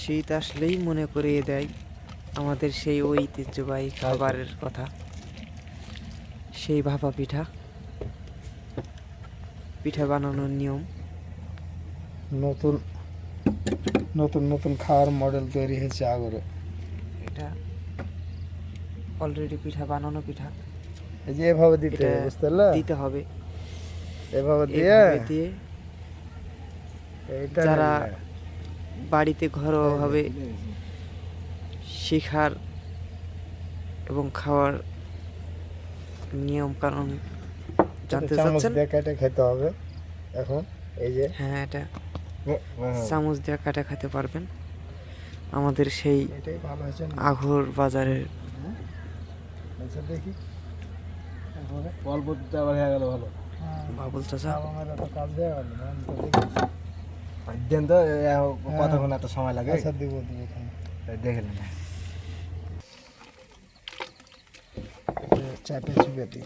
শীত আসলেই মনে করিয়ে দেয় আমাদের সেই ঐতিহ্যবাহী খাবারের কথা, সেই ভাপা পিঠা, পিঠা বানানোর নিয়ম। নতুন নতুন নতুন খাওয়ার মডেল তৈরি হয়েছে আগরে। এটা অলরেডি পিঠা বানানো পিঠা, এই যে এভাবে দিতে এটা হবে, বুঝতে পারলে? দিতে হবে। এভাবে দিয়ে এভাবে দিয়ে এইটা যারা নিলে বাড়িতে ঘরোয়াভাবে শেখার এবং খাওয়ার নিয়ম কানুন জানতে চামচ চাচ্ছেন, দিয়ে কেটে খেতে হবে। এখন এই যে হ্যাঁ এটা চামচ দিয়ে কাটা খেতে পারবেন। আমাদের সেই এটাই ভালো হয়েছে না? আঘর বাজারের আচ্ছা দেখি তারপরে অল্প দিতে আবার হয়ে গেল ভালো। বাবুল চাচা। আমার তো কাজ দেওয়া গেল না, আমি তো দেখি। দেন তো কতক্ষণ এত সময় লাগে? আচ্ছা দিব দিব এখানে। দেখে নেন। চাপে চুপে দিই।